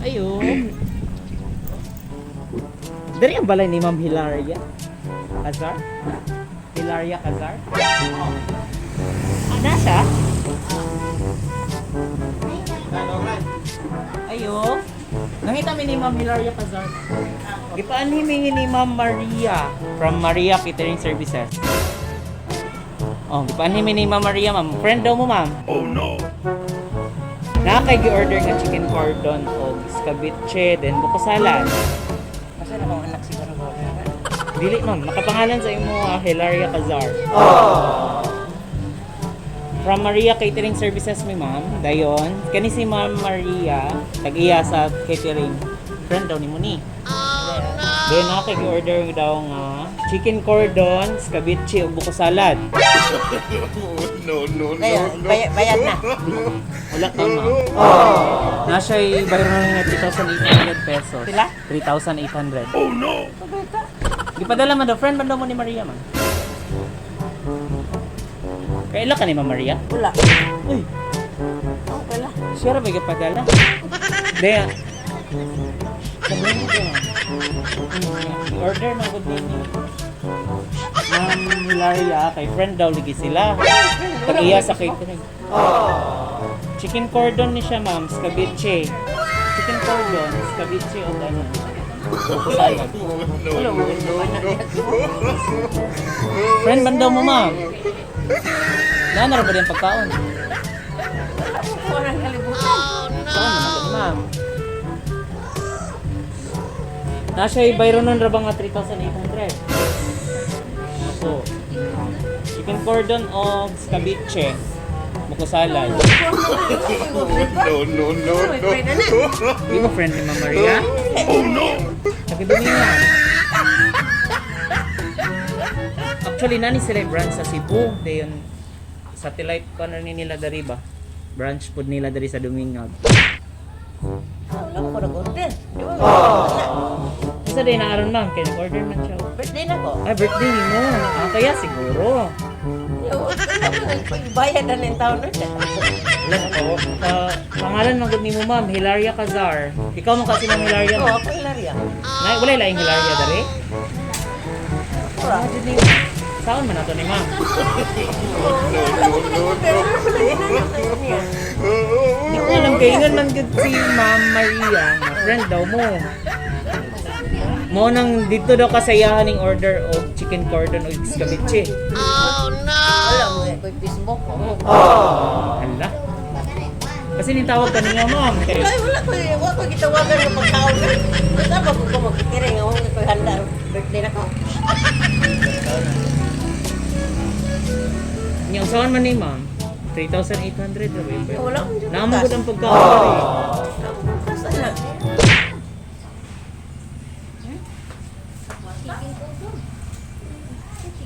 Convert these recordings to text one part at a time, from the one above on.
Ayun. Dari ang balay ni Ma'am Hilaria Cazar? Hilaria Cazar? Ano siya? Ayun. Nangita mi ni Ma'am Hilaria Cazar. Gipaan himingi ni Ma'am Maria from Maria Catering Services. Oh, gipaan himingi ni Ma'am Maria, ma'am. Friend daw mo, ma'am. Oh no! Nakakay gi-order nga chicken cordon o ceviche, then buko salad. Kasi na mga anak siguro ko. Dili, ma'am. Nakapangalan sa imo Hilaria Cazar. From Maria Catering Services mi, ma'am. Dayon, kani si Ma'am Maria, tag-iya sa catering. Friend daw ni mo ni. Then nakakay gi-order daw nga chicken cordon, ceviche o buko salad. No, no, no, Kaya, no. bayad na. Wala ka, ma'am. Nasa'y bayaran na 3,800 pesos. Sila? 3,800. Oh no! Ipadala man daw, friend man daw mo ni Maria, ma'am. Kaya ilo ka ni Ma'am Maria? Wala. Uy, Okay lang. siya rin ba ipadala? Daya. Sabihin mo ko, order ng good name niyo. Ma'am Hilaria, kay friend daw lagi sila. Pag-iya sa catering. Chicken cordon ni siya, ma'am, ceviche. Chicken cordon, ceviche o ano. Buko salad. No, no, no, no. Friend, bandaw mo, ma'am. Nanar ba din pagkaon? Walang kalibutan. Saan naman ito, ma'am? Nasa'y bayro nun rabang nga 3,800. So, chicken cordon o ceviche. Buko salad. No, no, no, no. Di mo friend ni Ma'am Maria? Oh no! Nakidumi nga. Actually, nani sila yung branch sa Cebu. Dayon, satellite pa na nila dari ba? Branch po nila dari sa Dumingag. Wala ko nag-order. Di ba? Isa din na aron, ma'am. Kaya nag-order man siya. Birthday na ko. Ay, birthday ni mo. Ah, kaya siguro. Bayad na ng taon na siya. Pangalan ng good ni mo, ma'am. Hilaria Cazar. Ikaw mo kasi ng Hilaria. Oo, ma'am. ako Hilaria. Wala laing Hilaria dari? Wala. Saan man nato ni ma'am? Wala ko nag-order. Hindi ko alam kainan man good si Ma'am Maria. Na friend daw mo. Mo nang dito daw kasayahan ng order o chicken cordon o ceviche. Wala mo ko yung Facebook. Hala. Kasi nitawag ka niya, ma'am. Kaya, Ay, wala ko gitawagan ng pagkaon na. Basta ba ko magkitiring ako ko handa. Birthday na ko. yung saan man ni ma'am? 3,800 na ba? Wala akong dito. Namagod ang pagkakari. Basta na.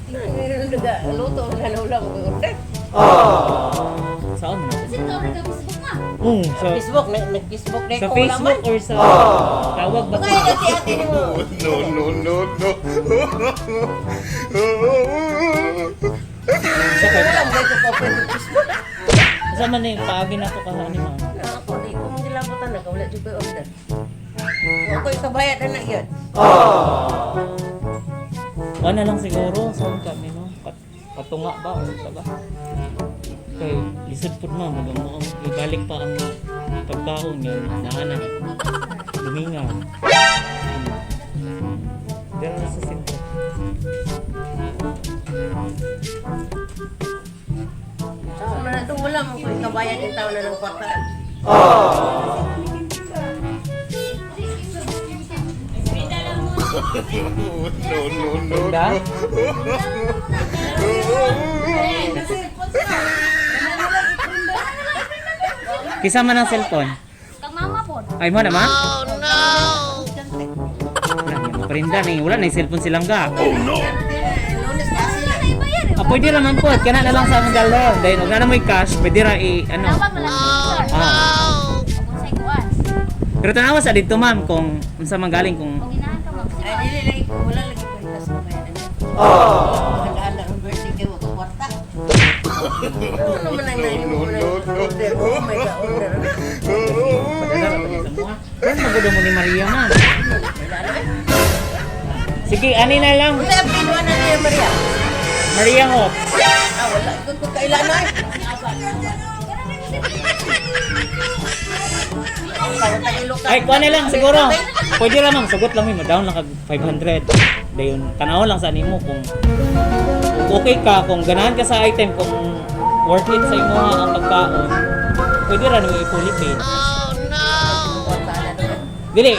Luto ang nanulang ko order. Saan man? Kasi ito, nag-Facebook na. Sa, Facebook, nag-Facebook na sa ko Facebook or sa tawag ba? Mga ati-ati ni mo. No, no, no, no. Sa Wala kanya. mo ito pa pwede Facebook. Saan man eh, paagi na to kahani ma'am. Ako, di ko mong gilabutan na. Wala dito yung order. Ako ikabayad na na yun. Ano lang siguro, saan kami no? Patunga ba o sa ba? Kay lisod po ma'am, ibalik pa ang pagkaon niya, naana. Lumingaw. Diyan na sa sintro. Wala mo ko ikabayad yung tao na ng kwarta. No, no, no. Ganda? Kisa man ang cellphone. Kang mama po. Ay mo na ma? Wala niya maprinda ni. Wala na yung cellphone silang ga. Lunes na sila. Ibayad eh. Pwede raman po. Kana na lang sa among dalon. Dahil huwag na na mo cash. Pwede ra ano. Tawag mo lang sir. Kung sa iguan. Pero tanawa sa dito ma'am kung unsa man galing kung Kung inahan ka mag Ay, dili lagi ko. Wala lagi ko itas na bayaran. Magandaan na ang birthday kayo. Wag kwarta. Ano naman ang nahimo mo na order? Oh my God, order. Padala ra ba ni sa mo? Pero magudo mo ni Maria man. Sige, ani na lang. Wala, pinuha na niya, Maria. Maria Hop. Wala. Kung kailan na eh. Ay, kuha na lang siguro. Pwede lang ma'am, sagot lang may ma-down lang kag 500. Dayon, tanaw lang sa nimo kung okay ka, kung ganahan ka sa item, kung worth it sa imo ang pagkaon. Pwede ra nimo i-fully paid. Dili,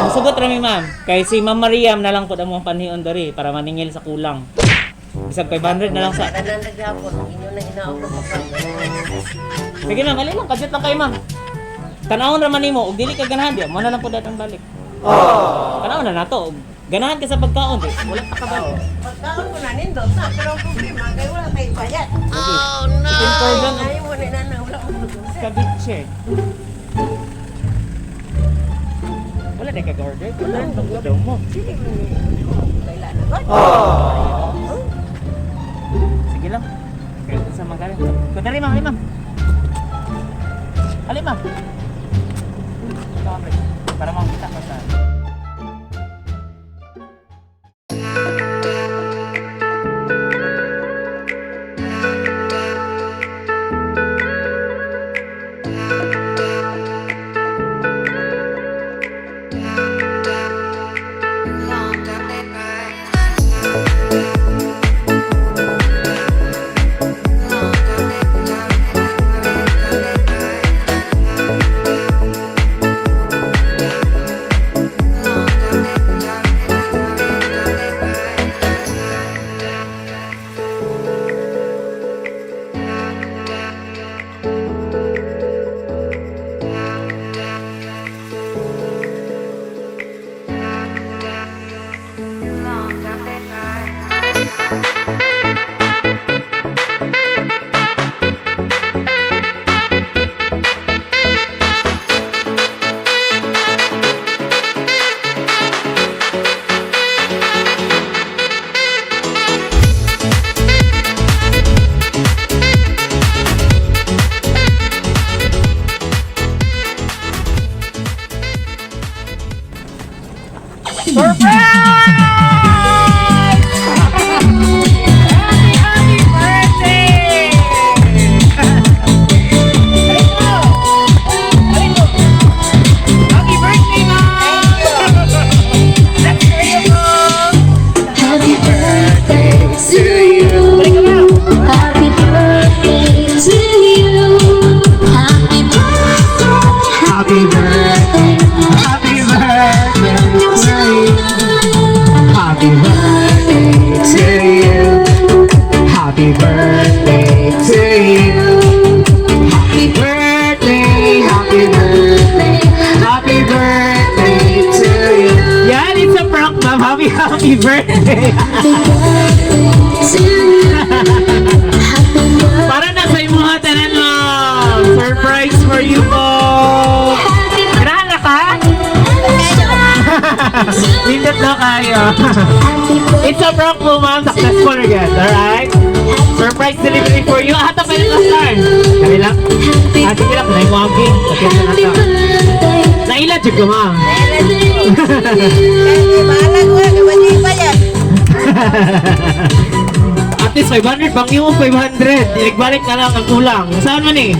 musugot ra mi ma'am. Kay si Ma'am Mariam na lang pud ang mga panhion diri para maningil sa kulang. Bisag 500 na lang sa. Kanan naghapon, inyo na hinaot ko pa. Sige ma'am, ali lang, kadjut lang kay ma'am. Tanawon ra man nimo, ug dili ka ganahan di, mo na lang pud datang balik. Tanawon na nato, ug ganahan ka sa pagkaon di, wala pa kabalo. Pagkaon ko na nindot na, pero ang problema, kaya wala tayong bayad. Chicken cordon ug Ayaw mo na na, wala ko tutulong. ceviche. Wala na kag-order, wala na daw mo. Sige, kailan na ba? Sige lang. Kaya sa magaling. Kundali ma'am, ali ma'am. Ali ma'am. Para makita ko sa... Happy birthday to you. Happy birthday, happy birthday, happy birthday to you. Yan, it's a prank ma'am. Happy birthday. Para na sa imo tanan ma'am. Surprise for you po. Grahan na ka? Pindot na kayo. It's a prank po ma'am. Successful again. Alright? Surprise delivery for you. Hata pa yung star. Kami lang. Sige lang. Nahin mo ang game. Sakit na nata. Nailan dyan ka ma'am. Bahala ko yan, kapag bayad. At least 500. Bang yung 500. Ilig-balik na lang ang kulang. Saan man eh?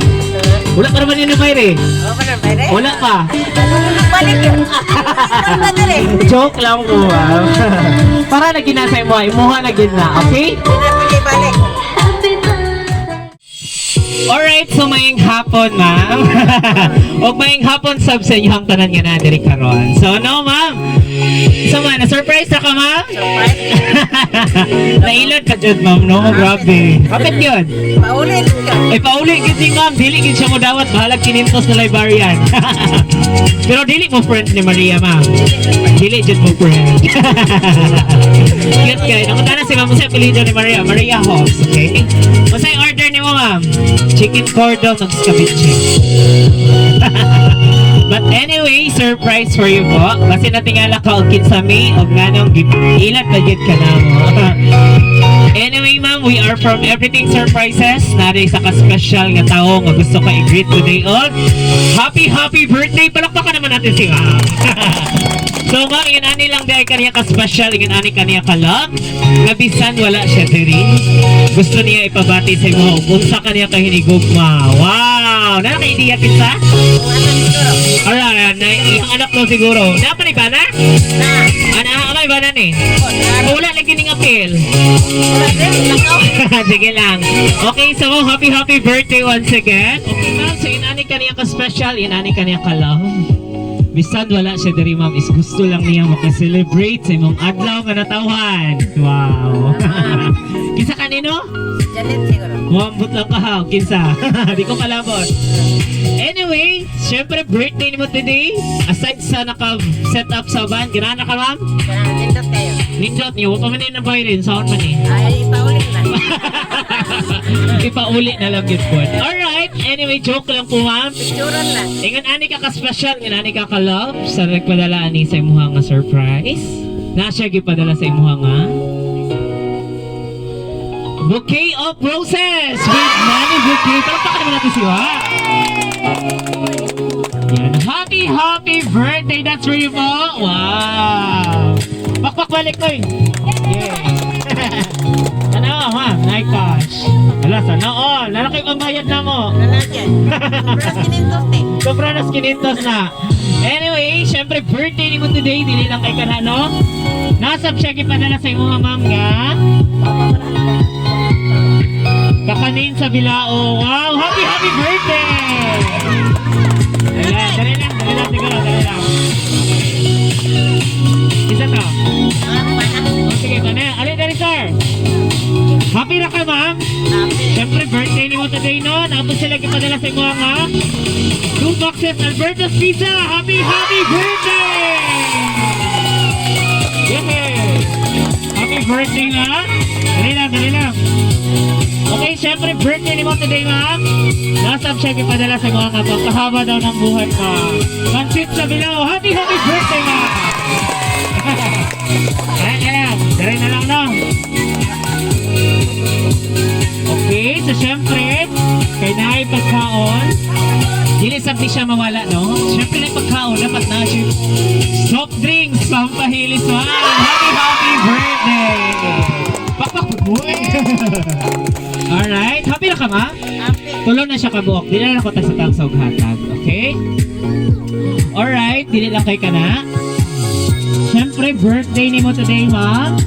Wala ka naman yun na mayre. Oo ba na, pwede? Wala pa. Balik yun. Ano na dali? Joke lang po ma'am. Para na ginasay mo ay muha na gina. Okay? Pinapili balik. Alright, so maying hapon, ma'am. O maying hapon sab sa inyo ang tanan nga na diri karon. So no, ma'am. So man, na-surprise na ka, ma'am? Surprise. Nailad ka dyan, ma'am, no? Grabe. Bakit yun? Paulin ka. Ay, pauli gid ni ma'am. Dili gid siya mo dawat. Bahalag kinintos na librarian. Pero dili mo friend ni Maria, ma'am. Dili dyan mo friend. Cute kayo. Nakunta na si ma'am. Masaya apelido ni Maria. Maria Hobbs, okay? Masaya order ni mo, ma'am. Chicken cordon ng ceviche. But anyway, surprise for you po. Kasi natingala ka og sa May og nganong ilat pa gid ka na mo. Anyway, ma'am, we are from Everything Surprises. Nari sa ka-special nga tao nga gusto ka i-greet today all. Happy birthday! Palakpakan naman natin si ma'am. So ma'am, ingin ani lang dahil kaniya ka-special, ingin ani kaniya ka-love. Nabisan wala siya diri. Gusto niya ipabati sa mo. Unsa kaniya kahinigog ma. Wow! Nakaka-idea kita? Kung ano siguro. Alright, yung anak mo siguro. Dapat ni Bana? Na. Ano ba na ni? Wala lagi ning apel. Wala din. Lakaw. Sige lang. Okay, so happy birthday once again. Okay ma'am, so inani kaniya ka-special, inani kaniya ka-love. Bisan wala siya diri ma'am, is gusto lang niya maka-celebrate sa imong adlaw nga natawan. Wow. Kinsa kanino? Janet siguro. Muambot lang ka ha, kinsa. Di ko kalabot. Anyway, syempre birthday ni mo today. Aside sa naka-set up sa van, ginana ka ma'am? Kaya nindot kayo. Nindot niyo, huwag pa man na bayarin, sound man eh. Ay, paulit na. Ipauli na lang yun po. Alright, anyway, joke lang po ma'am. Picturean lang. Ingan ani ka ka-special, ingan ani ka ka-love sa nagpadala ani sa imuha nga surprise. Na siya gipadala sa imuha nga bouquet of roses with Manny Bouquet. Palakpakan naman natin siya. Yan. Happy birthday. That's for you po. Wow. Pakpak balik ko eh. Yeah. Ano, ma'am? Night cash. Alas, ano? Oh, lalaki ang bayad na mo. Lalagyan. Sobrang kinintos eh. Sobra na skinintos na. Anyway, syempre birthday ni mo today, dili lang kay kanano. Nasa check ipadala sa imong ma'am nga. Kakanin sa Bilao. Wow, happy birthday! Dali lang siguro, dali lang. Isa to. Oh, sige, pa na. Alin, dali sir. Happy na ka ma'am? Syempre birthday ni mo today no. Napos sila ipadala sa imong nga. 2 boxes Alberto's Pizza. Happy birthday! Yay! Happy birthday nga. Dali lang. Okay, syempre birthday ni mo today ma'am. Nasa check ipadala sa mga kapag kahaba daw ng buhay mo. Pansit sa Bilao. Happy birthday ma'am. Ayan. Dari na lang no. Okay, so syempre kay naay pagkaon. Dili sabdi siya mawala, no? Siyempre na yung pagkaon, dapat na siya. Soft drinks, pampahilis mo. Happy birthday! Pakpak boy! Alright, happy na ka ma? Happy. Tulong na siya kabuok. Dili na ako sa tang sa hatag, okay? Alright, dili lang kay ka na. Siyempre, birthday ni mo today, ma.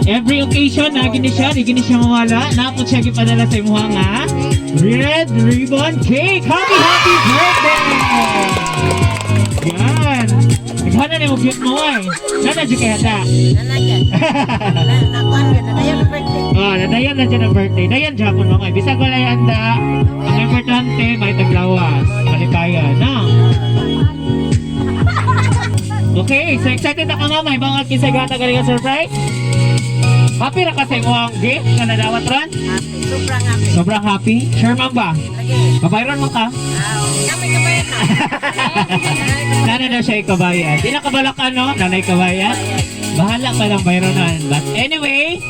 Every occasion, nagini siya, di gini siya mawala. Napot siya gipadala sa imuha nga. Red ribbon cake! Happy birthday! Yan! Naghana na yung cute mo eh. Nana dyan kaya handa. Lalagyan. Nakuan yun. Nadayan ang birthday. Oh, nadayan na dyan ang birthday. Dayan Japon mo nga. Bisag wala yung handa. Ang importante, may taglawas. Malikayan, no? Okay, so excited ako nga. May bangag kisay gata galing ang surprise. Happy na kasi mo ang gift na nadawat ron? Happy. Sobrang happy. Sobrang happy. Sure ma'am ba? Lagi. Babayron mo ka? Kami kabayan na. Nana daw siya ikabayan. Di na kabalak ano? Nanay kabayan? Bahala pa lang bayronan. But anyway,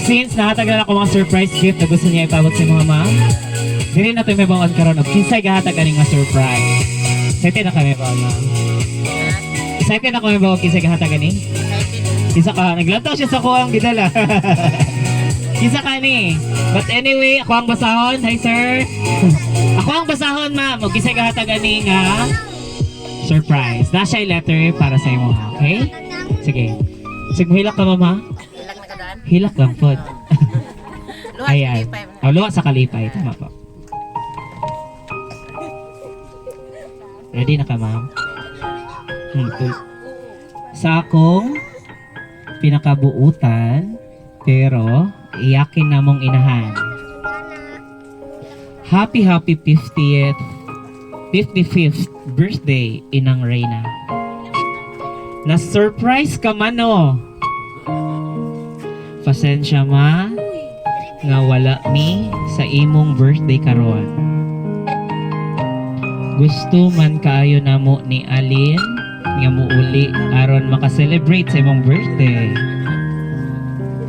since nakatagal ako mga surprise gift na gusto niya ipabot sa mga ma'am, dili na ito may bawaan karon of kinsay gahatag aning mga surprise. Excited na kami bawaan ma'am. Excited na kami bawaan kinsay gahatag aning? Kisa ka, naglantaw siya sa kuwang gidala. Kisa ka ni. But anyway, ako ang basahon. Hi sir. Ako ang basahon ma'am. O kisay kahatagan ni nga surprise. Nasa letter para sa imo ha. Okay? Sige. Sige, hilak ka mama. Ilang na kadaan. Hilak lang po. Luha, Ayan. sige, pa. Luwa sa kalipay. Tama po. Ready na ka ma'am? Sa akong pinakabuutan, pero iyakin na mong inahan. Happy 55th birthday, Inang Reyna. Na-surprise ka man o. Pasensya ma, nga wala mi sa imong birthday karon. Gusto man kaayo namo ni Alin nga muuli aron maka-celebrate sa imong birthday.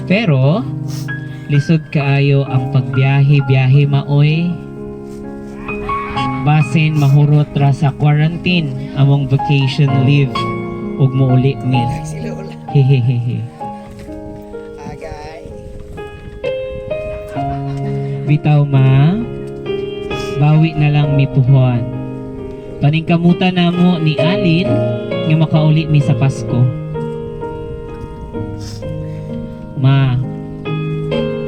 Pero lisod kaayo ang pagbiyahe-biyahe maoy. Basin mahurot ra sa quarantine among vacation leave ug muuli mi. Hehehe. Bitaw ma, bawi na lang mi puhon. Paningkamutan namo ni Alin nga makauli mi sa Pasko. Ma,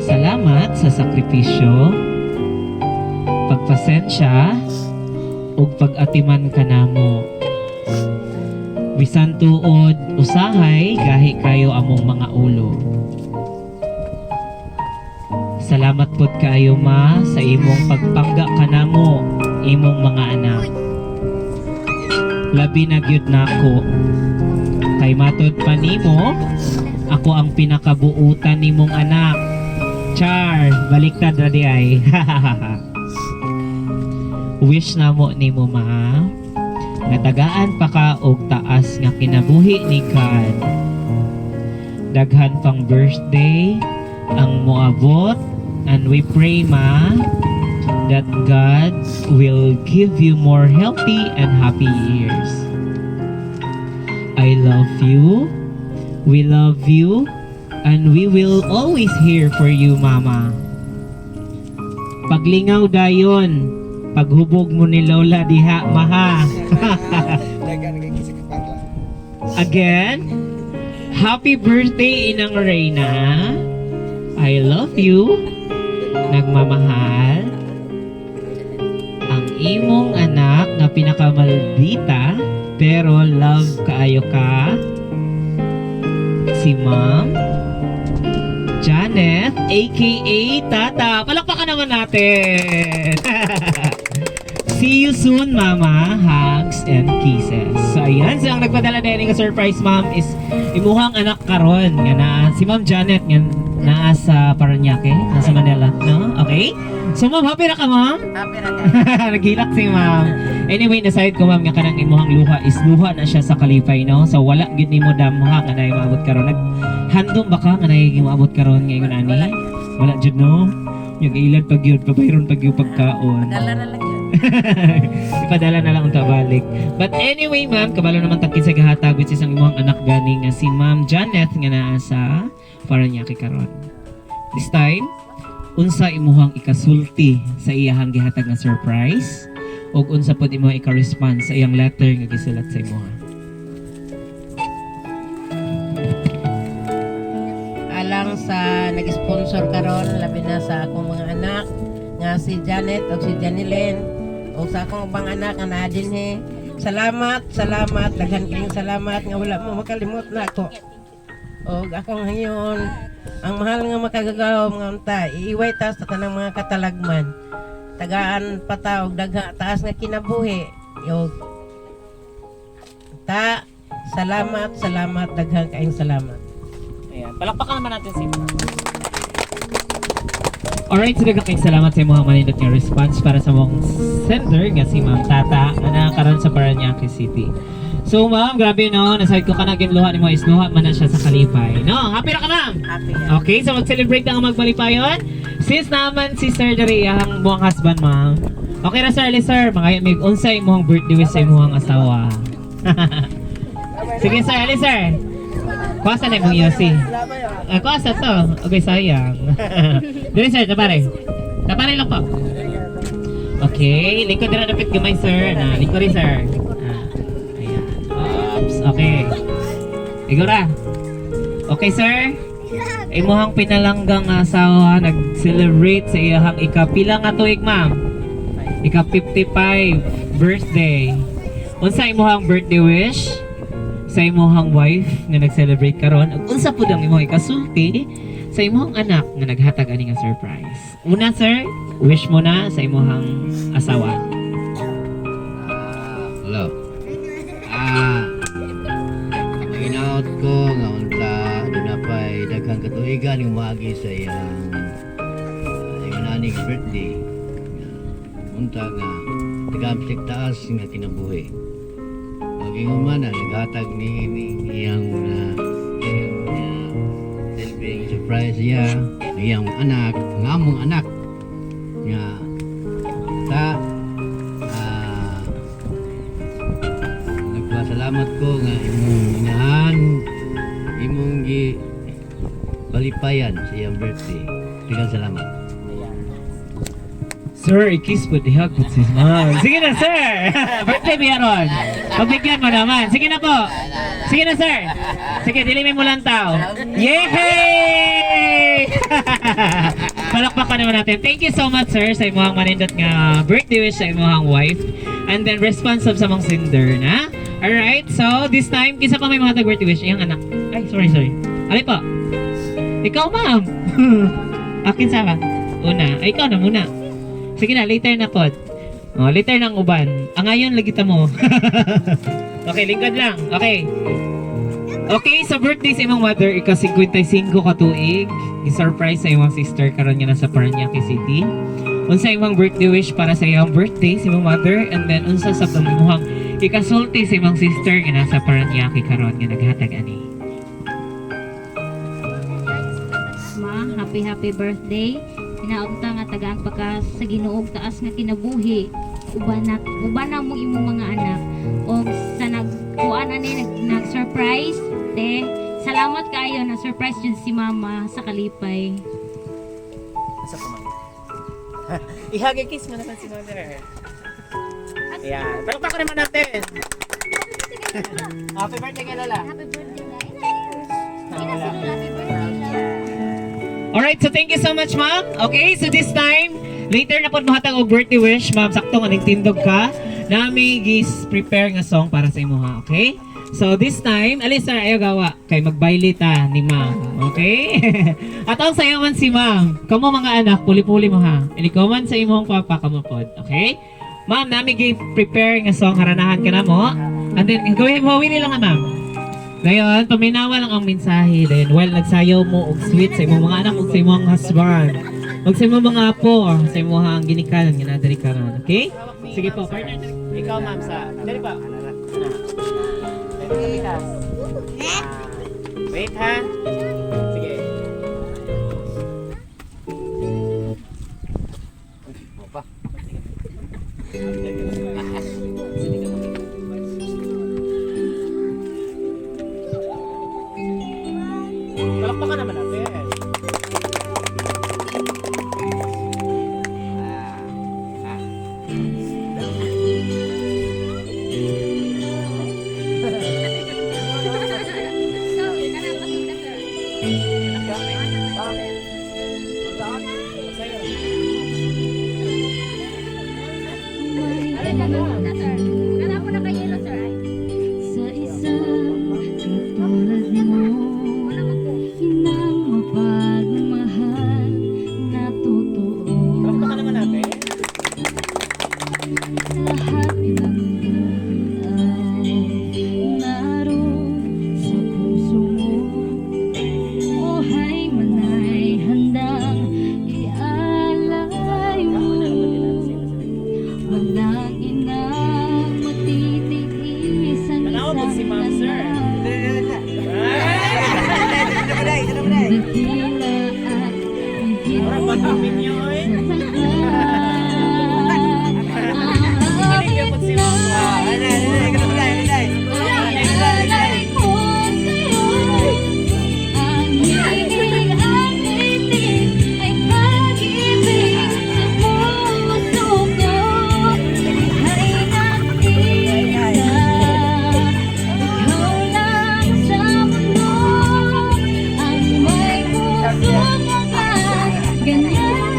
salamat sa sakripisyo, pagpasensya, ug pag-atiman ka namo. Bisan tuod usahay gahi kayo among mga ulo. Salamat pod kayo ma sa imong pagpangga kanamo imong mga anak. Labi na gyud nako. Kay matod pa nimo, ako ang pinakabuutan nimong anak. Char, baliktad ra di ay. Wish namo nimo ma nga tagaan pa ka og taas nga kinabuhi ni God. Daghan pang birthday ang moabot, and we pray ma that God will give you more healthy and happy years. I love you, we love you, and we will always here for you, mama. Paglingaw dayon, paghubog mo ni Lola diha, maha. Again, happy birthday Inang Reyna. I love you. Nagmamahal. Ang imong anak na pinakamaldita pero love kaayo ka. Si Ma'am Janet, aka Tata. Palakpakan naman natin. See you soon, Mama. Hugs and kisses. So, ayan. So, ang nagpadala na yung surprise, Ma'am, is imuhang anak karon nga na si Ma'am Janet nga naa sa Paranaque, nasa Manila, no? Okay? So, Ma'am, happy na ka, Ma'am? Happy ra ka. Naghilak si Ma'am. Anyway, nasayad ko, Ma'am, nga kanang imuhang luha is luha na siya sa Kalipay, no? So, wala gid nimo damha nga na maabot karon. Naghandom ba ka nga na maabot karon ngayon ani? Wala jud, no? Yung ilad pag yun, pabayron pag yung pagkaon. Dala na lang yun. Ipadala na lang unta balik. But anyway, ma'am, kabalo naman tagkin sa gahatag which is ang imong anak gani nga si Ma'am Janet nga naa sa Paranaque karon. This time, unsa imuhang ikasulti sa iyahang gihatag nga surprise ug unsa pod imong ika-response sa iyang letter nga gisulat sa imuha. Alang sa nag-sponsor karon labi na sa akong mga anak nga si Janet o si Janilyn o sa akong ubang anak nga naa dinhi. Salamat, daghan kayong salamat nga wala mo makalimot na ako. O akong hangiyon ang mahal nga makagagaw mga unta iiway ta sa tanang mga katalagman. Tagaan pata og dagha taas nga kinabuhi. Yo ta salamat, daghan kayong salamat. Ayan, palakpakan naman natin si Ma'am. Alright, so kayong salamat sa mga manindot nga response para sa mong sender nga si Ma'am Tata na karon sa Paranaque City. So Ma'am, grabe no, nasayad ko ka na ginluha ni mo is luha man na siya sa Kalipay. No, happy na ka Ma'am? Happy. Okay, so mag-celebrate na ang magbalipayon. Since naman si Sir Dari ang buwang husband, Ma'am. Okay na Sir, Sir, mga mig unsay imong birthday wish sa imong asawa. Sige Sir, Sir. Kuwasa na imong yosi. Kuwasa to. Okay, sayang. Dili Sir, tapare. Tapare lang po. Okay, likod na dapat gamay Sir. Na, likod rin Sir. Ayan. Oops, okay. Igora. Okay Sir. Imuhang pinalanggang asawa nag-celebrate sa iyahang ikapila nga tuig Ma'am. Ika-55 birthday. Unsa imuhang birthday wish sa imuhang wife nga nag-celebrate karon? Ug unsa pud ang imong ikasulti sa imong anak nga naghatag ani nga surprise? Una Sir, wish mo na sa imong asawa. Hello. Inaot ko nga unta dunapay daghang katuigan yung maagi sa iyang naning birthday. Unta nga tagamsik taas nga kinabuhi. Pag-ingon man na naghatag ni iyang selfing surprise siya iyang anak, ng among anak nga ta nagpasalamat ko nga imong inahan imong gi balipayan sa iyang birthday. Tigang salamat. Sir, i-kiss po, ihag po si ma'am. Sige na, sir! Birthday ba yaron? Pagbigyan mo naman. Sige na po. Sige na, sir. Sige, dilimin mo lang tao. Yay! Palakpakan naman natin. Thank you so much, sir, sa imuhang manindot nga birthday wish sa imuhang wife. And then, responsive sa mong sender, na? Alright, so, this time, kisa pa may mga tag-birthday wish. Iyang anak. Ay, sorry. Alay po. Ikaw, ma'am. Akin sa ka. Una. Ay, ikaw na muna. Sige na, later na pod. Oh, later ng uban. Ngayon, lagita mo. Okay, lingkod lang. Okay. Okay, sa birthday sa imong mother, ika 55 ka tuig. I-surprise sa imong sister karon nga nasa Parañaque City. Unsa imong birthday wish para sa imong birthday sa imong mother, and then unsa sa imong ikasulti sa imong sister nga nasa Parañaque karon nga naghatag ani. Ma, happy birthday. Inaunta nga tagaan pagka sa Ginuog taas nga kinabuhi. Uban na mo imong mga anak. O sa nagkuan ani nag-surprise. Salamat kayo na surprise jud si mama sa kalipay. Asa pa man? Ihag kiss mo naman si mother. Ayan. Palakpakan naman natin. Happy birthday kay Lola. Happy birthday na. Happy birthday na. Alright, so thank you so much, ma'am. Okay, so this time, later na po mahatag og birthday wish, ma'am. Sakto nga nagtindog ka. Nami gis prepare nga song para sa imo ha, okay? So this time, Alisa, ayaw gawa kay magbaili ta ni ma'am. Okay? At ang sayo man si ma'am. Kamo mga anak, puli-puli mo ha. Ikaw man sa imong papa kamo pod, okay? Ma'am, nami gi prepare nga song haranahan ka na mo. And then gawin mo wili lang nga, ma'am. Ngayon, paminawa lang ang mensahe din. While nagsayaw mo og sweet sa imong mga anak ug sa imong husband. Ug sa imong mga apo, sa imong ginikanan nga nadiri karon, okay? Sige po, partner. Ikaw ma'am sa. Dali pa. Wait ha. Sige. Palakpakan naman natin. Sa isang katulad mo, inang mapagmahal na totoo. Palakpakan naman natin. Lahat ng ay naroon sa puso mo. Buhay man ay handang ialay mo. Walang inang matitiis ang Tanawa po si ma'am, sir. dakila at higit Parang matapin niyo eh. Maligyan po si ma'am. Ganyan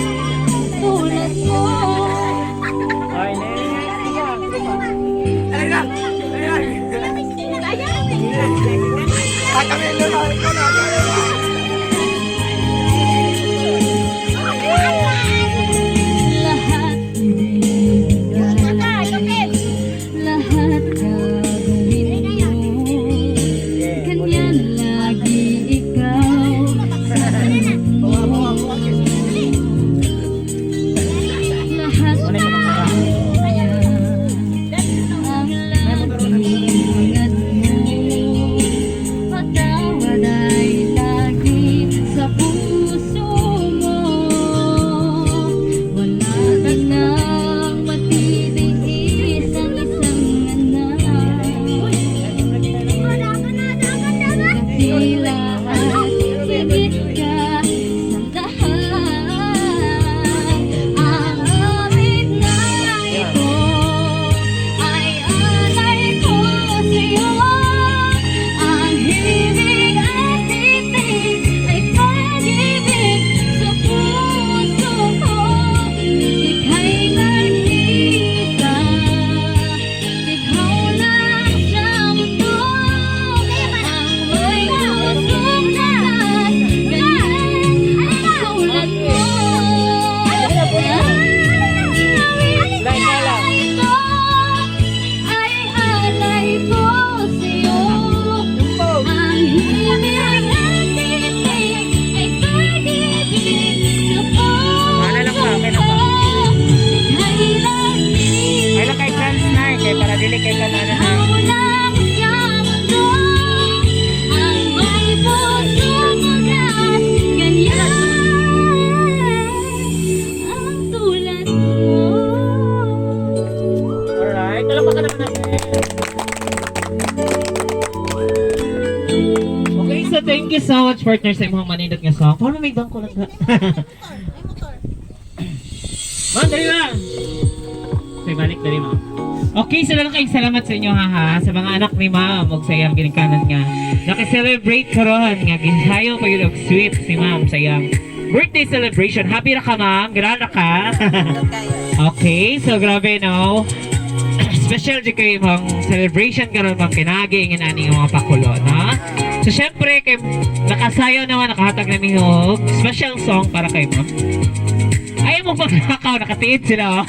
tulad mo. Ay, Lahat ibigay, lahat gagawin mo. Ganyan lagi ikaw sa mundo. Lahat na ang lagi hangad mo. Patawad Okay, so thank you so much partner sa imong manindot nga song. Paano may bangko lang na? Ma'am, dali lang! Okay, balik, dali ma'am. Okay, so lang kayong salamat sa inyo ha, sa mga anak ni ma'am ug sa iyang ginikanan nga. Naki-celebrate karon nga ginhayo ko yung sweet si ma'am sa iyang birthday celebration. Happy na ka ma'am? Grana ka? Okay, so grabe no. Special di kayo mong celebration karon ma'am kinagi ingin ani nga mga pakulo, no? So syempre kay nakasayaw naman nakahatag na mihog special song para kay ma'am. Ayaw mo pagkakaw, nakatiit sila oh.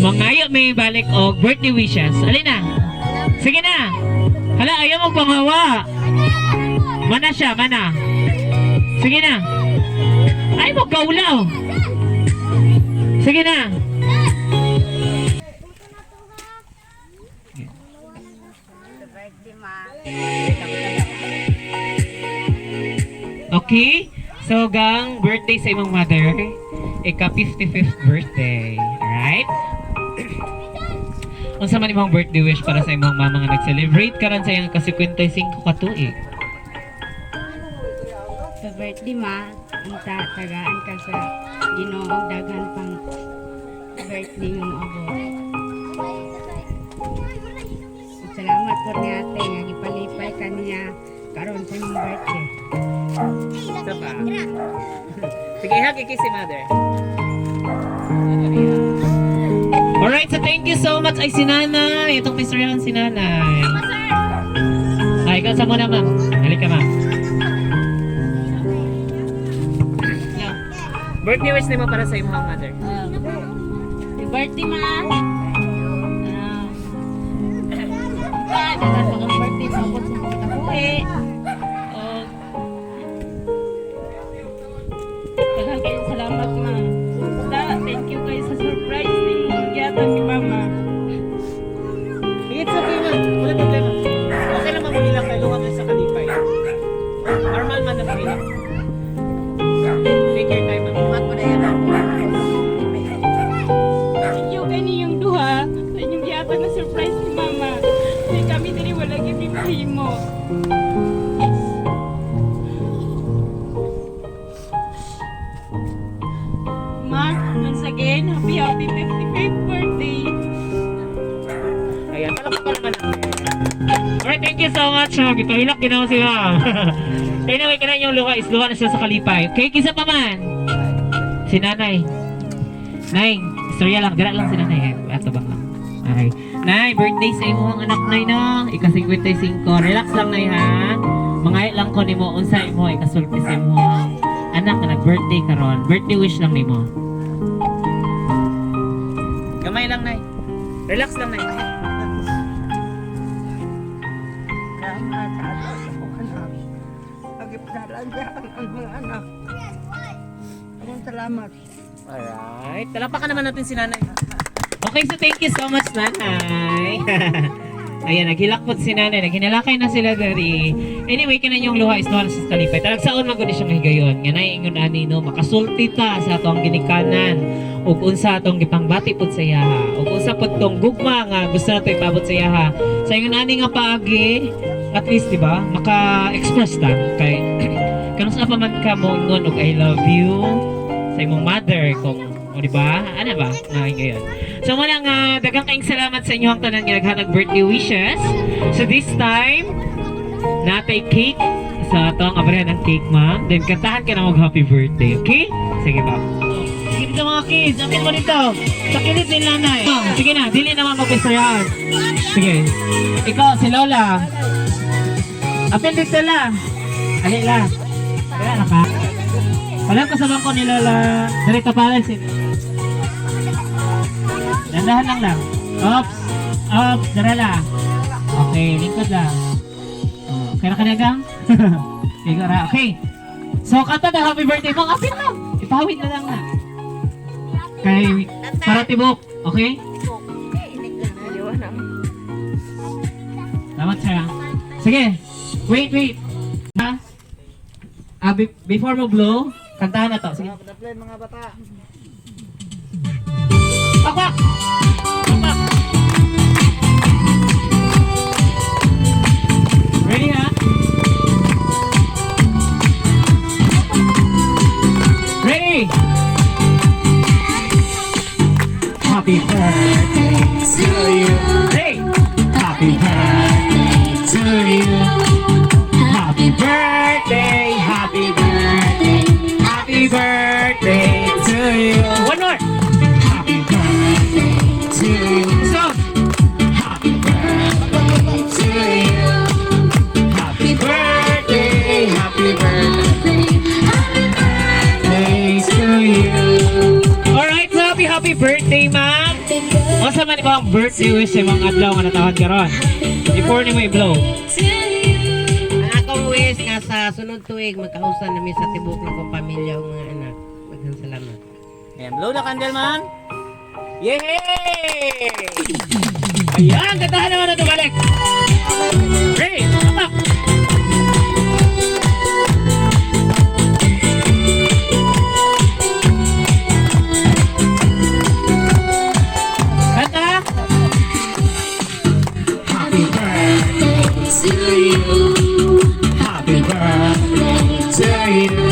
Mangayo may balik o birthday wishes. Alin na? Sige na. Hala, ayaw mo panghawa. Mana siya, mana. Sige na. Ayaw mo kaulaw. Sige na. Okay? So, gang birthday sa imong mother. Ika 55th birthday. Alright? Unsa man imong birthday wish para sa imong mama nga nag-celebrate karon sa iyang ka-55 ka tuig? Sa birthday ma, unta tagaan ka sa Ginoong daghan pang birthday mo abot. Salamat po ni ate nga gipalipay ka niya karon sa imong birthday. Isa pa. Sige, hug si mother. Alright, so thank you so much ay si nanay. Itong pistoryahan si nanay. Ay, ikaw sa muna ma'am. Halika ma'am. Yeah. Birthday wish mo para sa imong mother. Happy birthday ma. Dagan pa kang birthday sa abot sa mga kabuhi. Daghang kayong salamat ma. Thank you guys sa surprise ni gyatan ni mama. It's okay ma'am. Wala problema. Okay lang mamulilang kayo luwag sa kalipay. Normal man na mamulilang. Take your time ma'am. Mat mo na yan Thank you kay niyong duha sa inyong gyatan na surprise ni mama. Kaya kami dili wala gyud mo. Ma, once again, happy 55th birthday. Ayan, alam ko pa naman. Alright, thank you so much. Gipahilak din ako siya. Anyway, ka na yung luha is luha na siya sa kalipay. Okay, kisa pa man. Si nanay. Nay, istorya lang. Gara lang si nanay. Ato bang lang. Okay. Nay, birthday sa imo ang anak nay no. Ika-55. Relax lang nay ha. Mangayat lang ko ni mo. Unsa imo ikasulti sa imo anak na nag-birthday karon. Birthday wish lang ni mo. Gamay lang nay. Relax lang nay. Salamat sa ato sa kong anak. Pagipnalagyan ang mga anak. Akong salamat. Alright. Talapakan naman natin si nanay. Okay, so thank you so much, nanay. Ayan, naghilakpot si nanay. Naghinalakay na sila dari. Anyway, kananyong luha is nuwan sa kalipay. Talagsaon man gudi siyang higayon. Nga na ingon ani no, makasulti ta sa atong ginikanan. Ug unsa atong gipangbati pud sa yaha. Ug unsa pud tong gugma nga gusto nato ipabot sa yaha. Sa ingon ani nga paagi, at least di ba, maka-express ta kay kanus pa man ka mo ingon og I love you sa imong mother kung o di ba? Ano ba? Ngayon. So muna nga daghang kaayong salamat sa inyong tanan nga naghatag birthday wishes. So this time natay cake sa atong abrahan ng cake ma'am. Then kantahan ka na mag happy birthday, okay? Sige ba? Sige dito mga kids, apil mo dito. Sa kilit din nanay. Sige na, dili naman magpisayan. Sige. Ikaw, si Lola. Apil dito la. Ali la. Kaya na ka. Walang kasabang ko ni Lola. Dirito pala si... Dandahan lang lang. Oops. Oops. Darala. Okay, lingkod lang. Oh, kaya na kanagang? Okay. So, kanta na happy birthday mo. Apil lang. Ipawid na lang na. Kay para tibok. Okay? Salamat siya. Sige. Wait. Ha? Before mo blow, kantahan na to. Sige. Play mga bata. Pakpak! Pakpak! you. Happy birthday, happy birthday, happy birthday to you. One more. Happy birthday to you. So, happy birthday to you. Happy birthday, happy birthday, happy birthday to you. Alright, so happy birthday, ma'am. Masa man ba ang birthday wish sa mga adlaw nga natawag karon? Before ni mo i-blow. Ang akong wish nga sa sunod tuig magkausan namin sa tibok ng kong pamilya o mga anak. Maghang salamat. Ayan, blow the candle, ma'am. Yay! Ayan, katahan naman na ito balik. Great! Tapak! Kanta! Happy birthday to you. Happy birthday to you.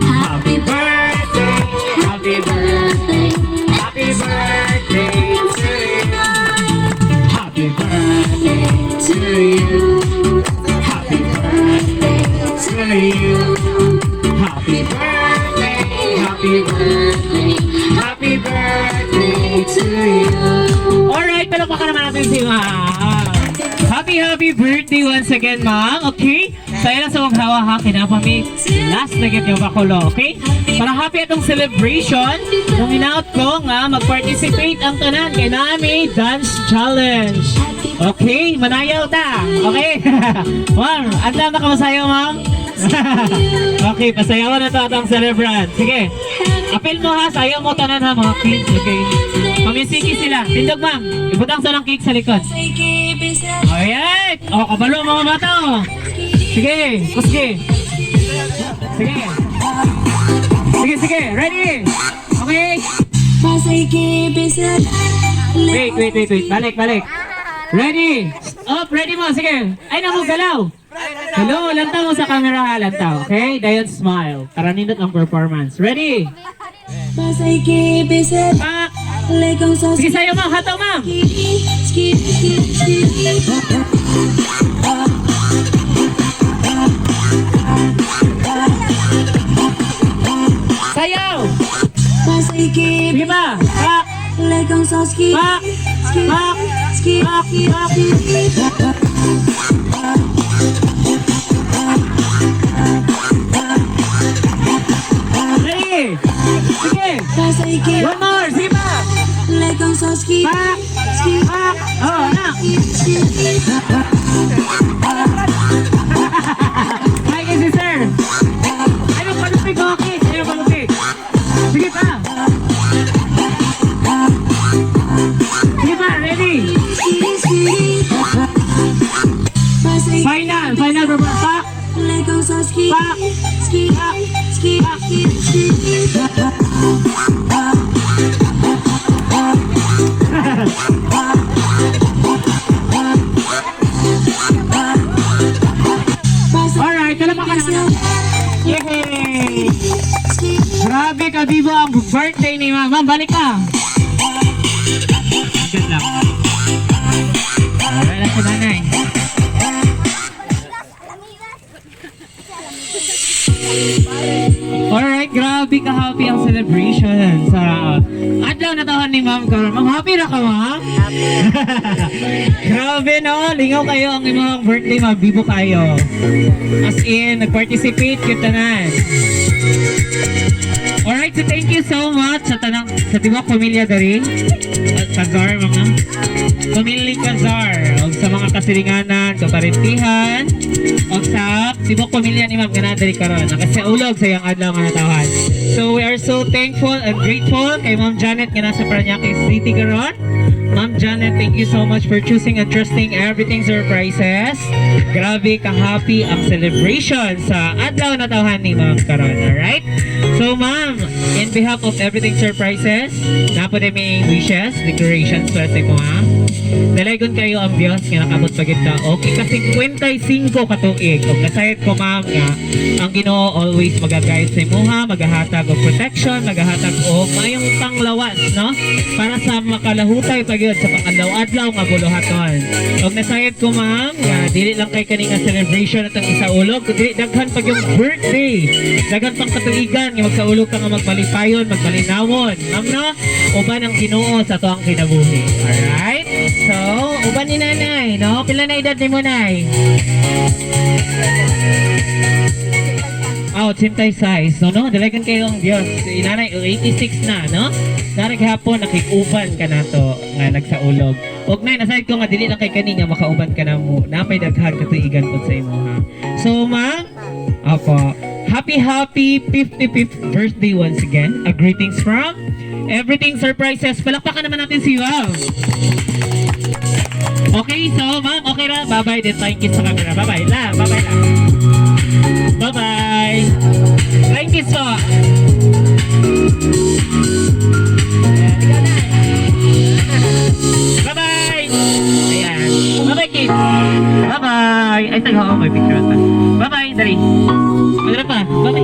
Happy birthday, happy birthday, happy birthday to you. Happy birthday to you. Happy birthday to you. Happy birthday, happy birthday, happy birthday to you. Alright, palakpakan naman natin si Ma'am. Happy birthday once again, Ma'am. Okay? Saya lang sa mga hawa ha, kinapami. Last na yung bakulo, okay? Para happy atong celebration, nung in-out ko nga, mag-participate ang tanan kay Nami Dance Challenge. Okay? Manayaw ta. Okay? Ma'am, andam na ka masayaw, Ma'am? Okay, pasayawan na to atong celebrant. Sige. Apil mo ha, sayaw mo tanan ha, mga kids. Okay? Pamisiki sila. Tindog, Ma'am. Ibutang sa ng cake sa likod. Alright! O, kabalo mga bata o. Sige, kuski. Sige. Sige, ready? Okay? Wait. Balik. Ready? Up, ready mo, sige. Ay, naku, galaw. Hello, lantaw mo sa camera ha, lantaw. Okay? Dayon smile. Para nindot ang performance. Ready? Pak! Sige, sa'yo, ma'am. Hataw, ma'am. Sayaw! Sige ba? Pak! Pak! Pak! Pak! Ready? Sige! One more! Sige ba? Pak! Pak! Oh, anak! Hi, kasi sir! Ano palupig, okay? Ano palupig? Sige pa! Sige pa, ready? Final performance. Pak! Pak! Alright, kalapakan naman. Yay! Grabe ka, Bibo, ang birthday ni Ma'am. Ma'am, balik ka. Good luck. Alright, ako nanay. Alright, grabe ka happy ang celebration sa adlaw na taon ni Ma'am Karon. Ma'am, happy na ka, Ma'am? Grabe no, lingaw kayo ang inyong birthday, mabibo kayo. As in, nag-participate kita na. Alright, so thank you so much sa tanang sa Tibok Pamilya dari at sa Kazar, mga Pamilyang Kazar, o sa mga kasilinganan, kaparentihan, o sa Tibok Pamilya ni Ma'am Ganadari karon nakasiulog sa iyang adlaw nga natawan. So we are so thankful and grateful kay Ma'am Janet nga nasa Parañaque City karon. Ma'am Janet, thank you so much for choosing and trusting Everything Surprises. Grabe ka-happy ang celebration sa adlaw na tawahan ni Ma'am karon. Alright? So Ma'am, in behalf of Everything Surprises, napo na may wishes, decorations para sa mo ha. Dalagon kayo ang Diyos nga nakabot pagid ka. Okay, kasi 55 katuig. Og nasayod ko ma'am nga ang Ginoo always magagayad sa imuha, maghahatag og protection, maghahatag og mayong panglawas, no? Para sa makalahutay pagid sa pangadlaw-adlaw nga buluhaton. Og nasayod ko ma'am nga dili lang kay kani nga celebration atong isaulog, kundi daghan pag yung birthday. Daghan pang katuigan nga magsaulog ka nga magbalipayon, magbalinawon. Ma'am no? Uban ang Ginoo sa tuang kinabuhi. Alright? So, uban ni nanay, no? Pila na edad ni mo, nay? Oh, 86. So, no? Dalagan kayo ang Diyos. Si nanay, 86 na, no? Narag hapon, nakikuban ka na to nga nagsaulog. Og nay, nasayad ko nga, dili lang kay kani nga makauban ka na mo. Napay daghan katuigan po sa imo, ha? So, ma'am, opo, happy 55th birthday once again. A greetings from Everything Surprises. Palakpakan naman natin si Wow. Okay, so ma'am, okay na. Bye-bye. Then thank you sa camera. Bye-bye la. Bye-bye la. Bye-bye. Thank you so. Bye-bye. Ayan. Bye-bye, kids. Bye-bye. Ay, tayo ako. May picture ata. Bye-bye. Dali. Maganda pa. Bye-bye.